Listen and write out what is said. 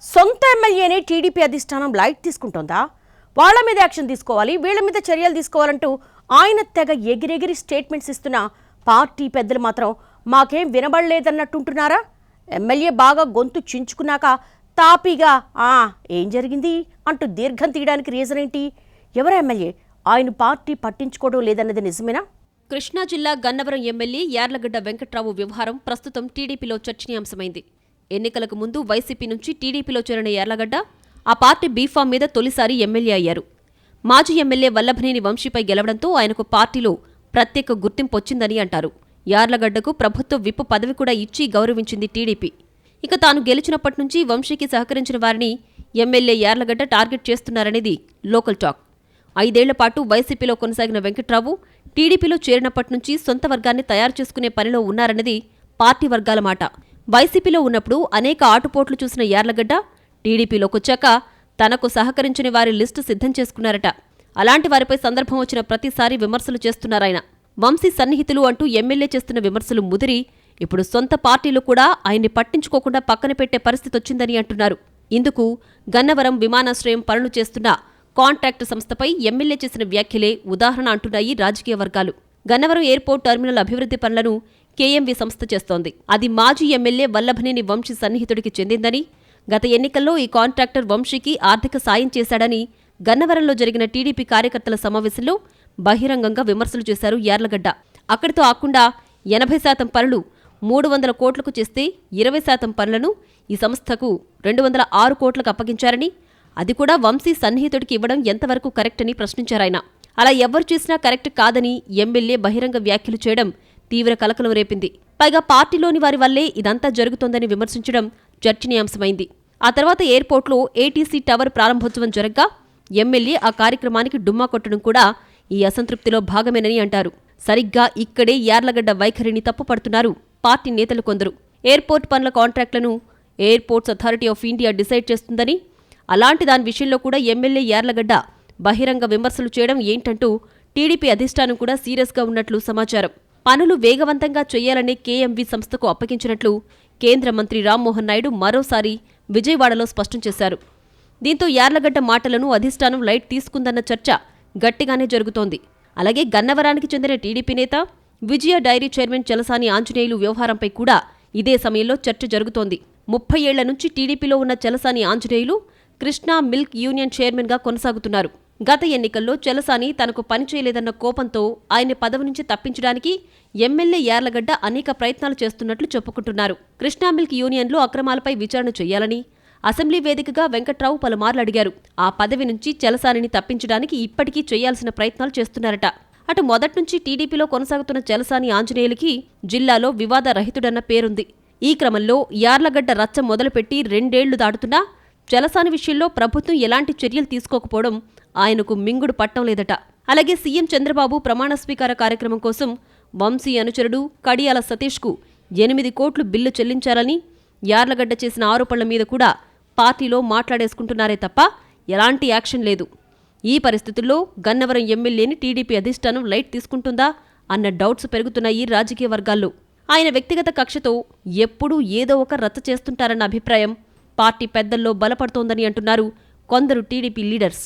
సొంత ఎమ్మెల్యేనే టీడీపీ అధిష్టానం లైట్ తీసుకుంటోందా? వాళ్ల మీద యాక్షన్ తీసుకోవాలి, వీళ్ల మీద చర్యలు తీసుకోవాలంటూ ఆయన తెగ ఎగిరెగిరి స్టేట్మెంట్స్ ఇస్తున్న పార్టీ పెద్దలు మాత్రం మాకేం వినబడలేదన్నట్టుంటున్నారా? ఎమ్మెల్యే బాగా గొంతు చించుకున్నాక తాపీగా ఏం జరిగింది అంటూ దీర్ఘం తీయడానికి రీజన్ ఏంటి? ఎవరు ఎమ్మెల్యే? ఆయన పార్టీ పట్టించుకోవడం లేదన్నది నిజమేనా? కృష్ణా జిల్లా గన్నవరం ఎమ్మెల్యే యార్లగడ్డ వెంకట్రావు వ్యవహారం ప్రస్తుతం టీడీపీలో చర్చనీయాంశమైంది. ఎన్నికలకు ముందు వైసీపీ నుంచి టీడీపీలో చేరిన యార్లగడ్డ ఆ పార్టీ బీఫామ్ మీద తొలిసారి ఎమ్మెల్యే అయ్యారు. మాజీ ఎమ్మెల్యే వల్లభనేని వంశీపై గెలవడంతో ఆయనకు పార్టీలో ప్రత్యేక గుర్తింపు వచ్చిందని అంటారు. యార్లగడ్డకు ప్రభుత్వ విప్ పదవి కూడా ఇచ్చి గౌరవించింది టీడీపీ. ఇక తాను గెలిచినప్పటి నుంచి వంశీకి సహకరించిన వారిని ఎమ్మెల్యే యార్లగడ్డ టార్గెట్ చేస్తున్నారనేది లోకల్ టాక్. 5 ఏళ్ల పాటు వైసీపీలో కొనసాగిన వెంకట్రావు టీడీపీలో చేరినప్పటి నుంచి సొంత వర్గాన్ని తయారు చేసుకునే పనిలో ఉన్నారన్నది పార్టీ వర్గాల మాట. వైసీపీలో ఉన్నప్పుడు అనేక ఆటుపోట్లు చూసిన యార్లగడ్డ టీడీపీలోకొచ్చాక తనకు సహకరించిన వారి లిస్టు సిద్ధం చేసుకున్నారట. అలాంటి వారిపై సందర్భం వచ్చిన ప్రతిసారి విమర్శలు చేస్తున్నారాయన. వంశీ సన్నిహితులు అంటూ ఎమ్మెల్యే చేస్తున్న విమర్శలు ముదిరి ఇప్పుడు సొంత పార్టీలు కూడా ఆయన్ని పట్టించుకోకుండా పక్కన పెట్టే పరిస్థితి వచ్చిందని అంటున్నారు. ఇందుకు గన్నవరం విమానాశ్రయం పనులు చేస్తున్న కాంట్రాక్టు సంస్థపై ఎమ్మెల్యే చేసిన వ్యాఖ్యలే ఉదాహరణ అంటున్నాయి రాజకీయ వర్గాలు. గన్నవరం ఎయిర్పోర్ట్ టెర్మినల్ అభివృద్ధి పనులను కేఎంవి సంస్థ చేస్తోంది. అది మాజీ ఎమ్మెల్యే వల్లభనేని వంశీ సన్నిహితుడికి చెందిందని, గత ఎన్నికల్లో ఈ కాంట్రాక్టర్ వంశీకి ఆర్థిక సాయం చేశాడని గన్నవరంలో జరిగిన టీడీపీ కార్యకర్తల సమావేశంలో బహిరంగంగా విమర్శలు చేశారు యార్లగడ్డ. అక్కడితో ఆకుండా 80% పనులు 300 కోట్లకు చేస్తే 20% పనులను ఈ సంస్థకు 206 కోట్లకు అప్పగించారని, అది కూడా వంశీ సన్నిహితుడికి ఇవ్వడం ఎంతవరకు కరెక్ట్ అని ప్రశ్నించారాయన. అలా ఎవ్వరు చేసినా కరెక్ట్ కాదని ఎమ్మెల్యే బహిరంగ వ్యాఖ్యలు చేయడం తీవ్ర కలకలం రేపింది. పైగా పార్టీలోని వారి వల్లే ఇదంతా జరుగుతోందని విమర్శించడం చర్చనీయాంశమైంది. ఆ తర్వాత ఎయిర్పోర్ట్లో ఏటీసీ టవర్ ప్రారంభోత్సవం జరగ్గా ఎమ్మెల్యే ఆ కార్యక్రమానికి డుమ్మా కొట్టడం కూడా ఈ అసంతృప్తిలో భాగమేనని అంటారు. సరిగ్గా ఇక్కడే యార్లగడ్డ వైఖరిని తప్పుపడుతున్నారు పార్టీ నేతలు కొందరు. ఎయిర్పోర్ట్ పనుల కాంట్రాక్టులను airports authority of India decide చేస్తుందని, అలాంటి దాని విషయంలో కూడా ఎమ్మెల్యే యార్లగడ్డ బహిరంగ విమర్శలు చేయడం ఏంటంటూ టీడీపీ అధిష్టానం కూడా సీరియస్గా ఉన్నట్లు సమాచారం. పనులు వేగవంతంగా చేయాలనే కేఎంవి సంస్థకు అప్పగించినట్లు కేంద్ర మంత్రి రామ్మోహన్ నాయుడు మరోసారి విజయవాడలో స్పష్టం చేశారు. దీంతో యార్లగడ్డ మాటలను అధిష్టానం లైట్ తీసుకుందన్న చర్చ గట్టిగానే జరుగుతోంది. అలాగే గన్నవరానికి చెందిన టీడీపీ నేత విజయ డైరీ చైర్మన్ చలసాని ఆంజనేయులు వ్యవహారంపై కూడా ఇదే సమయంలో చర్చ జరుగుతోంది. 30 ఏళ్ల నుంచి టీడీపీలో ఉన్న చలసాని ఆంజనేయులు కృష్ణా మిల్క్ యూనియన్ చైర్మన్గా కొనసాగుతున్నారు. గత ఎన్నికల్లో చలసాని తనకు పనిచేయలేదన్న కోపంతో ఆయన పదవి నుంచి తప్పించడానికి ఎమ్మెల్యే యార్లగడ్డ అనేక ప్రయత్నాలు చేస్తున్నట్లు చెప్పుకుంటున్నారు. కృష్ణా మిల్క్ యూనియన్లో అక్రమాలపై విచారణ చేయాలని అసెంబ్లీ వేదికగా వెంకట్రావు పలుమార్లు అడిగారు. ఆ పదవి నుంచి చలసానిని తప్పించడానికి ఇప్పటికీ చేయాల్సిన ప్రయత్నాలు చేస్తున్నారట. అటు మొదట్నుంచి టీడీపీలో కొనసాగుతున్న చలసాని ఆంజనేయులకి జిల్లాలో వివాద రహితుడన్న పేరుంది. ఈ క్రమంలో యార్లగడ్డ రచ్చ మొదలుపెట్టి 2 ఏళ్లు దాటుతున్నా చలసాని విషయంలో ప్రభుత్వం ఎలాంటి చర్యలు తీసుకోకపోవడం ఆయనకు మింగుడు పట్టం లేదట. అలాగే సీఎం చంద్రబాబు ప్రమాణ స్వీకార కార్యక్రమం కోసం వంశీ అనుచరుడు కడియాల సతీష్కు 8 కోట్లు బిల్లు చెల్లించాలని యార్లగడ్డ చేసిన ఆరోపణల మీద కూడా పార్టీలో మాట్లాడేసుకుంటున్నారే తప్ప ఎలాంటి యాక్షన్ లేదు. ఈ పరిస్థితుల్లో గన్నవరం ఎమ్మెల్యేని టీడీపీ అధిష్టానం లైట్ తీసుకుంటుందా అన్న డౌట్స్ పెరుగుతున్నాయి రాజకీయ వర్గాల్లో. ఆయన వ్యక్తిగత కక్షతో ఎప్పుడూ ఏదో ఒక రచ్చ చేస్తుంటారన్న అభిప్రాయం పార్టీ పెద్దల్లో బలపడుతోందని అంటున్నారు కొందరు టీడీపీ లీడర్స్.